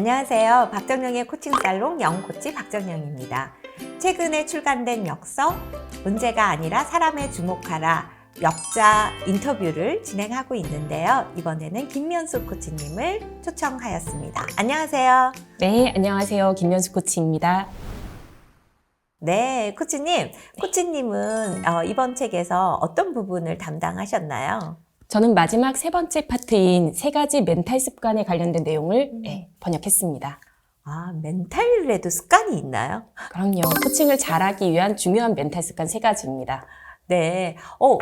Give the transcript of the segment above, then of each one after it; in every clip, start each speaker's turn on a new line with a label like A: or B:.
A: 안녕하세요. 박정영의 코칭살롱 영코치 박정영입니다. 최근에 출간된 역서 문제가 아니라 사람에 주목하라 역자 인터뷰를 진행하고 있는데요. 이번에는 김면수 코치님을 초청하였습니다. 안녕하세요.
B: 네, 안녕하세요. 김면수 코치입니다.
A: 네, 코치님은 이번 책에서 어떤 부분을 담당하셨나요?
B: 저는 마지막 세 번째 파트인 세 가지 멘탈 습관에 관련된 내용을 번역했습니다.
A: 아, 멘탈에도 습관이 있나요?
B: 그럼요. 코칭을 잘하기 위한 중요한 멘탈 습관 세 가지입니다.
A: 네.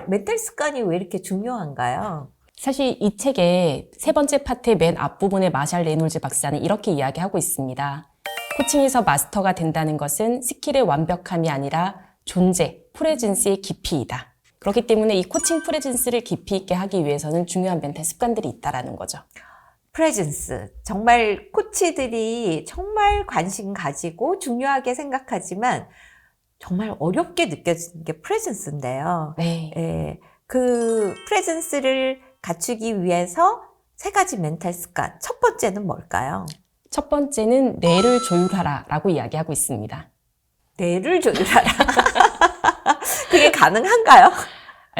A: 멘탈 습관이 왜 이렇게 중요한가요?
B: 사실 이 책의 세 번째 파트의 맨 앞부분에 마샬 레놀즈 박사는 이렇게 이야기하고 있습니다. 코칭에서 마스터가 된다는 것은 스킬의 완벽함이 아니라 존재, 프레젠스의 깊이이다. 그렇기 때문에 이 코칭 프레젠스를 깊이 있게 하기 위해서는 중요한 멘탈 습관들이 있다라는 거죠.
A: 프레젠스. 정말 코치들이 정말 관심 가지고 중요하게 생각하지만 정말 어렵게 느껴지는 게 프레젠스인데요.
B: 네.
A: 예, 그 프레젠스를 갖추기 위해서 세 가지 멘탈 습관. 첫 번째는 뭘까요?
B: 첫 번째는 뇌를 조율하라 라고 이야기하고 있습니다.
A: 뇌를 조율하라. 그게 가능한가요?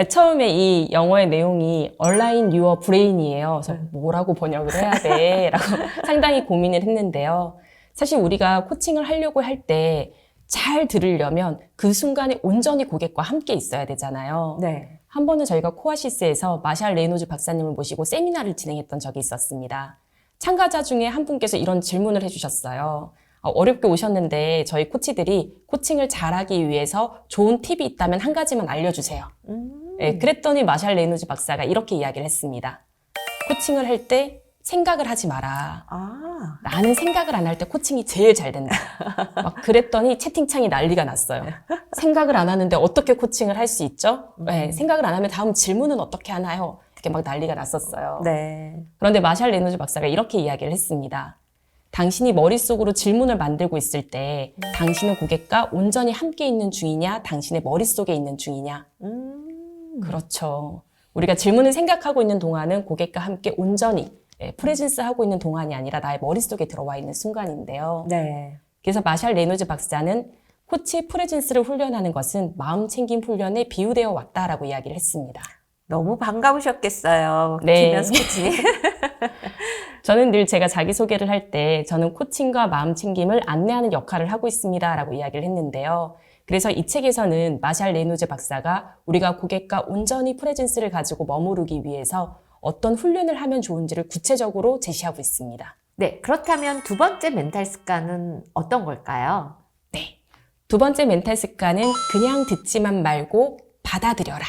B: 처음에 이 영어의 내용이 Align your brain이에요. 그래서 뭐라고 번역을 해야 돼? 라고 상당히 고민을 했는데요. 사실 우리가 코칭을 하려고 할 때 잘 들으려면 그 순간에 온전히 고객과 함께 있어야 되잖아요.
A: 네.
B: 한 번은 저희가 코아시스에서 마샬 레노즈 박사님을 모시고 세미나를 진행했던 적이 있었습니다. 참가자 중에 한 분께서 이런 질문을 해주셨어요. 어렵게 오셨는데 저희 코치들이 코칭을 잘하기 위해서 좋은 팁이 있다면 한 가지만 알려주세요. 네, 그랬더니 마샬 레노즈 박사가 이렇게 이야기를 했습니다. 코칭을 할 때 생각을 하지 마라. 나는 생각을 안 할 때 코칭이 제일 잘 된다. 막 그랬더니 채팅창이 난리가 났어요. 생각을 안 하는데 어떻게 코칭을 할 수 있죠? 네, 생각을 안 하면 다음 질문은 어떻게 하나요? 이렇게 막 난리가 났었어요.
A: 네.
B: 그런데 마샬 레노즈 박사가 이렇게 이야기를 했습니다. 당신이 머릿속으로 질문을 만들고 있을 때 당신은 고객과 온전히 함께 있는 중이냐, 당신의 머릿속에 있는 중이냐. 그렇죠. 우리가 질문을 생각하고 있는 동안은 고객과 함께 온전히 프레젠스 하고 있는 동안이 아니라 나의 머릿속에 들어와 있는 순간인데요.
A: 네.
B: 그래서 마샬 레노즈 박사는 코치의 프레젠스를 훈련하는 것은 마음 챙김 훈련에 비유되어 왔다라고 이야기를 했습니다.
A: 너무 반가우셨겠어요.
B: 네.
A: 김면수 코치님.
B: 저는 늘 제가 자기소개를 할 때 저는 코칭과 마음 챙김을 안내하는 역할을 하고 있습니다 라고 이야기를 했는데요. 그래서 이 책에서는 마샬 레노즈 박사가 우리가 고객과 온전히 프레젠스를 가지고 머무르기 위해서 어떤 훈련을 하면 좋은지를 구체적으로 제시하고 있습니다.
A: 네, 그렇다면 두 번째 멘탈 습관은 어떤 걸까요?
B: 네. 두 번째 멘탈 습관은 그냥 듣지만 말고 받아들여라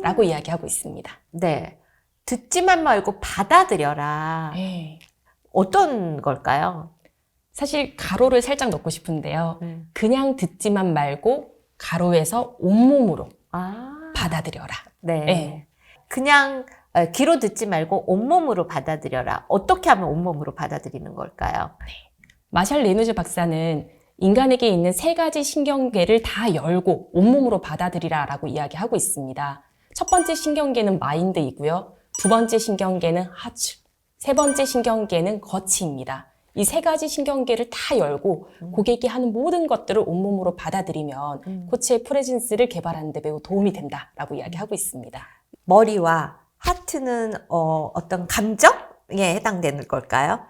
B: 라고 이야기하고 있습니다.
A: 네. 듣지만 말고 받아들여라.
B: 네.
A: 어떤 걸까요?
B: 사실 가로를 살짝 넣고 싶은데요. 그냥 듣지만 말고 가로에서 온몸으로 받아들여라.
A: 네.
B: 네.
A: 그냥 귀로 듣지 말고 온몸으로 받아들여라. 어떻게 하면 온몸으로 받아들이는 걸까요?
B: 마샬 레노즈 박사는 인간에게 있는 세 가지 신경계를 다 열고 온몸으로 받아들이라 라고 이야기하고 있습니다. 첫 번째 신경계는 마인드이고요. 두 번째 신경계는 하츠, 세 번째 신경계는 거치입니다. 이 세 가지 신경계를 다 열고 고객이 하는 모든 것들을 온몸으로 받아들이면 코치의 프레젠스를 개발하는 데 매우 도움이 된다라고 이야기하고 있습니다.
A: 머리와 하트는 어떤 감정에 해당되는 걸까요?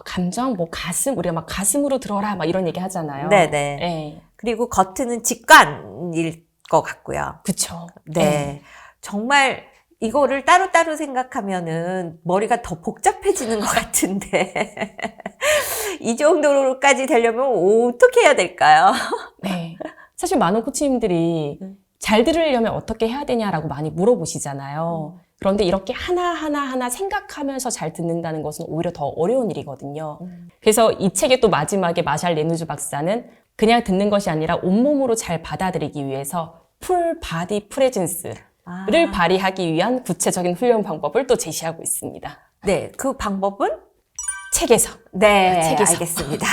B: 감정, 가슴, 우리가 막 가슴으로 들어라 막 이런 얘기 하잖아요.
A: 네네.
B: 네.
A: 그리고 겉은 직관일 것 같고요.
B: 그쵸.
A: 네. 정말 이거를 따로따로 생각하면은 머리가 더 복잡해지는 것 같은데 이 정도로까지 되려면 어떻게 해야 될까요?
B: 네. 사실 많은 코치님들이 잘 들으려면 어떻게 해야 되냐라고 많이 물어보시잖아요. 그런데 이렇게 하나하나 생각하면서 잘 듣는다는 것은 오히려 더 어려운 일이거든요. 그래서 이 책의 또 마지막에 마샬 레노즈 박사는 그냥 듣는 것이 아니라 온몸으로 잘 받아들이기 위해서 풀 바디 프레젠스를 발휘하기 위한 구체적인 훈련 방법을 또 제시하고 있습니다.
A: 네, 그 방법은?
B: 책에서.
A: 네,
B: 책에서.
A: 알겠습니다.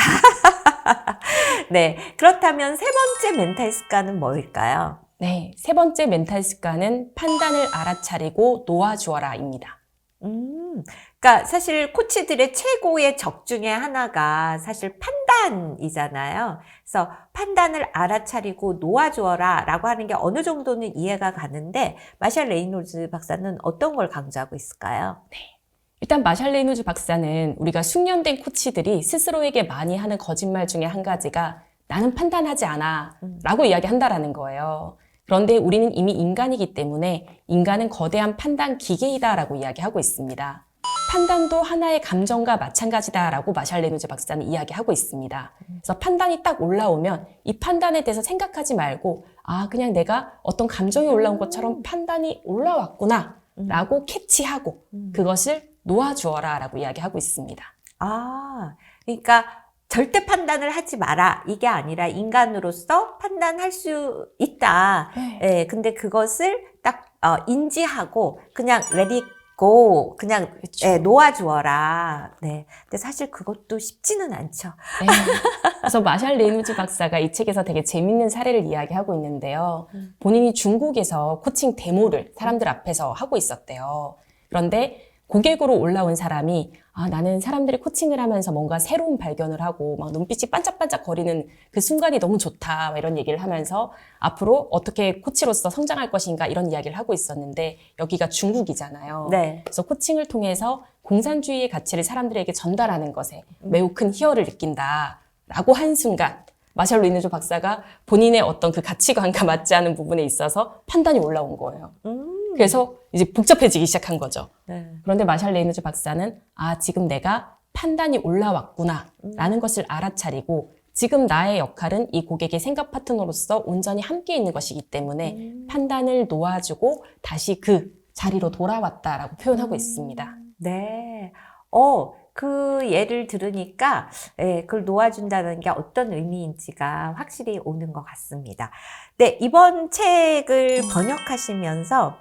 A: 네, 그렇다면 세 번째 멘탈 습관은 뭘까요?
B: 네, 세 번째 멘탈 습관은 판단을 알아차리고 놓아주어라입니다.
A: 그러니까 사실 코치들의 최고의 적 중에 하나가 사실 판단이잖아요. 그래서 판단을 알아차리고 놓아주어라 라고 하는 게 어느 정도는 이해가 가는데 마샬 레이놀즈 박사는 어떤 걸 강조하고 있을까요?
B: 일단 마샬 레이노즈 박사는 우리가 숙련된 코치들이 스스로에게 많이 하는 거짓말 중에 한 가지가 나는 판단하지 않아 라고 이야기한다라는 거예요. 그런데 우리는 이미 인간이기 때문에 인간은 거대한 판단 기계이다라고 이야기하고 있습니다. 판단도 하나의 감정과 마찬가지다라고 마샬 레이노즈 박사는 이야기하고 있습니다. 그래서 판단이 딱 올라오면 이 판단에 대해서 생각하지 말고 그냥 내가 어떤 감정이 올라온 것처럼 판단이 올라왔구나 라고 캐치하고 그것을 놓아주어라 라고 이야기하고 있습니다.
A: 그러니까 절대 판단을 하지 마라 이게 아니라 인간으로서 판단할 수 있다. 예, 근데 그것을 딱 인지하고 그냥 let it go 그냥
B: 그렇죠.
A: 예, 놓아주어라. 네, 근데 사실 그것도 쉽지는 않죠.
B: 네. 그래서 마샬 레이노즈 박사가 이 책에서 되게 재밌는 사례를 이야기하고 있는데요. 본인이 중국에서 코칭 데모를 사람들 앞에서 하고 있었대요. 그런데 고객으로 올라온 사람이 나는 사람들이 코칭을 하면서 뭔가 새로운 발견을 하고 막 눈빛이 반짝반짝 거리는 그 순간이 너무 좋다 이런 얘기를 하면서 앞으로 어떻게 코치로서 성장할 것인가 이런 이야기를 하고 있었는데 여기가 중국이잖아요.
A: 네.
B: 그래서 코칭을 통해서 공산주의의 가치를 사람들에게 전달하는 것에 매우 큰 희열을 느낀다라고 한 순간 마샬 레이노즈 박사가 본인의 어떤 그 가치관과 맞지 않은 부분에 있어서 판단이 올라온 거예요. 그래서 이제 복잡해지기 시작한 거죠.
A: 네.
B: 그런데 마샬 레이노즈 박사는 지금 내가 판단이 올라왔구나 라는 것을 알아차리고 지금 나의 역할은 이 고객의 생각 파트너로서 온전히 함께 있는 것이기 때문에 판단을 놓아주고 다시 그 자리로 돌아왔다라고 표현하고 있습니다.
A: 네. 그 예를 들으니까 그걸 놓아준다는 게 어떤 의미인지가 확실히 오는 것 같습니다. 네, 이번 책을 번역하시면서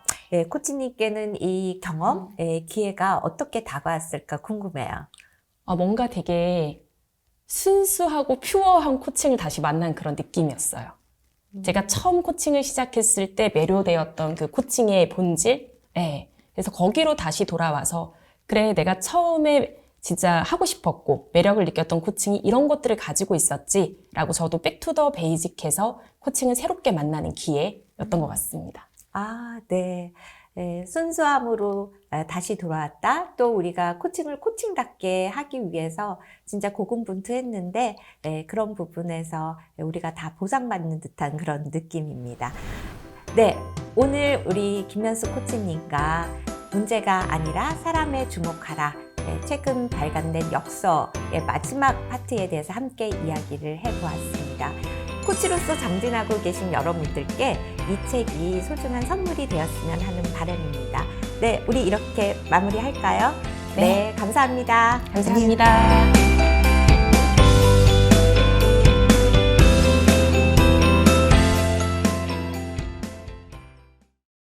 A: 코치님께는 이 경험, 기회가 어떻게 다가왔을까 궁금해요.
B: 뭔가 되게 순수하고 퓨어한 코칭을 다시 만난 그런 느낌이었어요. 제가 처음 코칭을 시작했을 때 매료되었던 그 코칭의 본질? 그래서 거기로 다시 돌아와서 그래, 내가 처음에 진짜 하고 싶었고 매력을 느꼈던 코칭이 이런 것들을 가지고 있었지 라고 저도 백투더 베이직해서 코칭을 새롭게 만나는 기회였던 것 같습니다.
A: 네. 순수함으로 다시 돌아왔다. 또 우리가 코칭을 코칭답게 하기 위해서 진짜 고군분투했는데 그런 부분에서 우리가 다 보상받는 듯한 그런 느낌입니다. 네, 오늘 우리 김연수 코치님과 문제가 아니라 사람에 주목하라. 최근 발간된 역서의 마지막 파트에 대해서 함께 이야기를 해보았습니다. 코치로서 정진하고 계신 여러분들께 이 책이 소중한 선물이 되었으면 하는 바람입니다. 네, 우리 이렇게 마무리할까요? 네, 감사합니다.
B: 감사합니다.